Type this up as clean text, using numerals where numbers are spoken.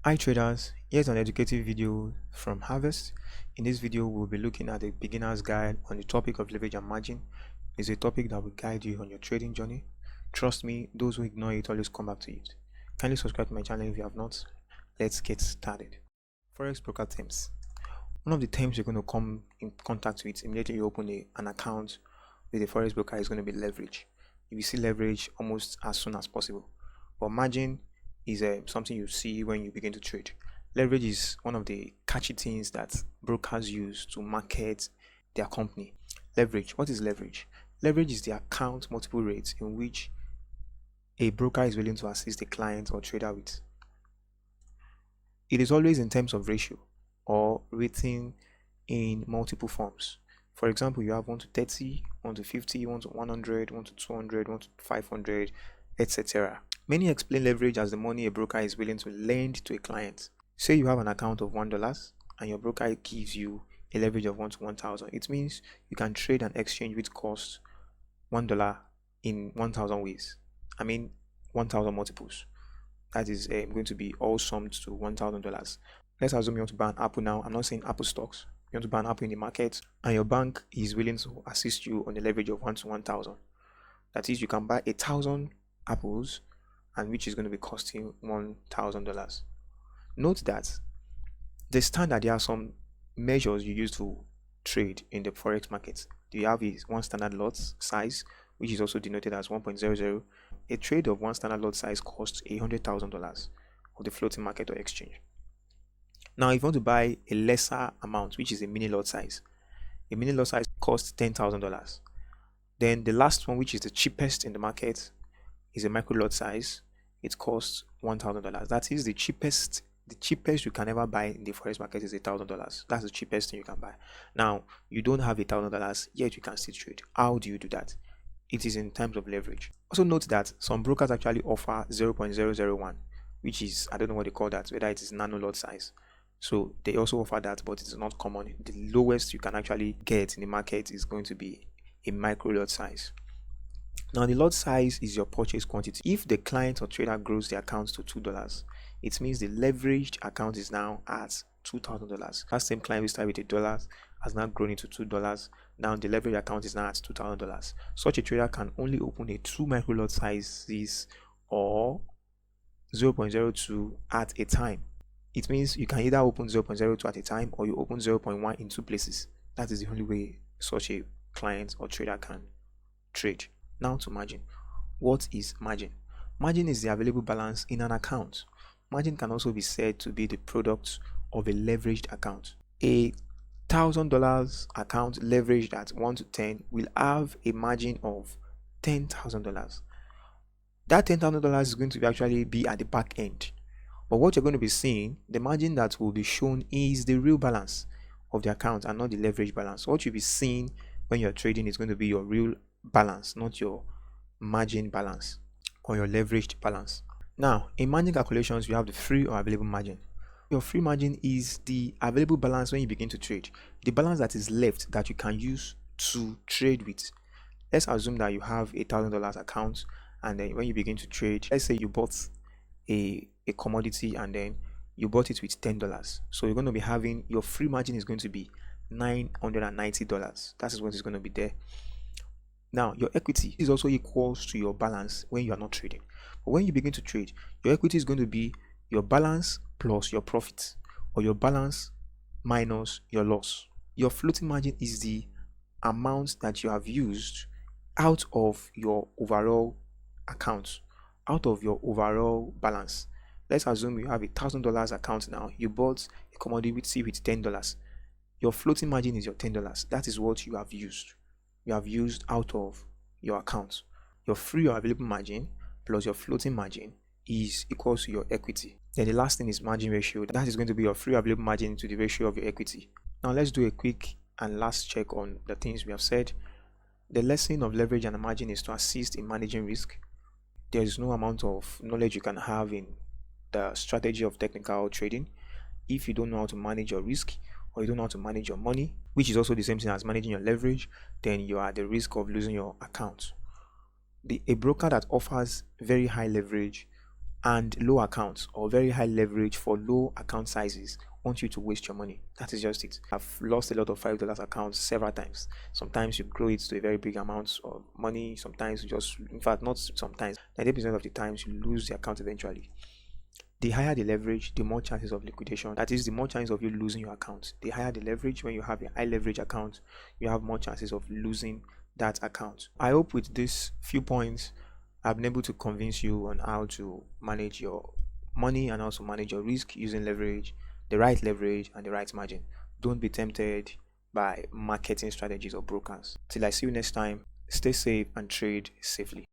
Hi traders, here's an educative video from Harvest. In this video, we'll be looking at a beginner's guide on the topic of leverage and margin. It's a topic that will guide you on your trading journey. Trust me, those who ignore it always come back to it. Kindly subscribe to my channel if you have not. Let's get started. Forex broker terms. One of the terms you're going to come in contact with immediately you open an account with a Forex broker is going to be leverage. You will see leverage almost as soon as possible. But margin is something you see when you begin to trade. Leverage is one of the catchy things that brokers use to market their company. Leverage. What is leverage? Leverage is the account multiple rates in which a broker is willing to assist a client or trader with. It is always in terms of ratio or written in multiple forms. For example, you have 1 to 30, 1 to 50, 1 to 100, 1 to 200, 1 to 500, etc. Many explain leverage as the money a broker is willing to lend to a client. Say you have an account of $1 and your broker gives you a leverage of 1 to 1,000. It means you can trade an exchange which costs $1 in 1,000 ways. I mean 1,000 multiples. That is going to be all summed to $1,000. Let's assume you want to buy an Apple now. I'm not saying Apple stocks. You want to buy an Apple in the market and your bank is willing to assist you on the leverage of 1 to 1,000. That is, you can buy 1,000 apples and which is going to be costing $1,000. Note that the standard, there are some measures you use to trade in the forex market. You have is one standard lot size, which is also denoted as 1.00. A trade of one standard lot size costs $100,000 of the floating market or exchange. Now, if you want to buy a lesser amount, which is a mini lot size, a mini lot size costs $10,000. Then the last one, which is the cheapest in the market, is a micro lot size. It costs $1,000. That is the cheapest. The cheapest you can ever buy in the forex market is $1,000. That's the cheapest thing you can buy. Now, you don't have $1,000 yet you can still trade. How do you do that? It is in terms of leverage. Also note that some brokers actually offer 0.001, which is, I don't know what they call that, whether it is nano lot size. So they also offer that, but it's not common. The lowest you can actually get in the market is going to be a micro lot size. Now, the lot size is your purchase quantity. If the client or trader grows the account to $2, it means the leveraged account is now at $2,000. That same client we started with $1 has now grown into $2. Now the leveraged account is now at $2,000. Such a trader can only open a 2 micro lot sizes or 0.02 at a time. It means you can either open 0.02 at a time or you open 0.1 in 2 places. That is the only way such a client or trader can trade. Now to margin. What is margin? Margin is the available balance in an account. Margin can also be said to be the product of a leveraged account. A $1,000 account leveraged at 1 to 10 will have a margin of $10,000. That $10,000 is going to actually be at the back end. But what you're going to be seeing, the margin that will be shown is the real balance of the account and not the leverage balance. What you'll be seeing when you're trading is going to be your real balance, not your margin balance or your leveraged balance. Now, in margin calculations, you have the free or available margin. Your free margin is the available balance when you begin to trade, the balance that is left that you can use to trade with. Let's assume that you have a $1,000 account, and then when you begin to trade, let's say you bought a commodity and then you bought it with $10. So you're going to be having your free margin is going to be $990. That is what is going to be there. Now, your equity is also equals to your balance when you are not trading. But when you begin to trade, your equity is going to be your balance plus your profit, or your balance minus your loss. Your floating margin is the amount that you have used out of your overall account, out of your overall balance. Let's assume you have a $1,000 account now. You bought a commodity with $10. Your floating margin is your $10. That is what you have used. You have used out of your account. Your free or available margin plus your floating margin is equals to your equity. Then the last thing is margin ratio. That is going to be your free or available margin to the ratio of your equity. Now let's do a quick and last check on the things we have said. The lesson of leverage and margin is to assist in managing risk. There is no amount of knowledge you can have in the strategy of technical trading if you don't know how to manage your risk, or you don't know how to manage your money, which is also the same thing as managing your leverage. Then you are at the risk of losing your account. A broker that offers very high leverage And low accounts or very high leverage for low account sizes want you to waste your money. That is just it. I've lost a lot of $5 accounts several times. Sometimes you grow it to a very big amount of money. Sometimes you just, in fact, not sometimes, 90% of the times you lose the account eventually. The higher the leverage, the more chances of liquidation. That is, the more chance of you losing your account. The higher the leverage, when you have a high leverage account, you have more chances of losing that account. I hope with these few points, I've been able to convince you on how to manage your money and also manage your risk using leverage, the right leverage and the right margin. Don't be tempted by marketing strategies or brokers. Till I see you next time, stay safe and trade safely.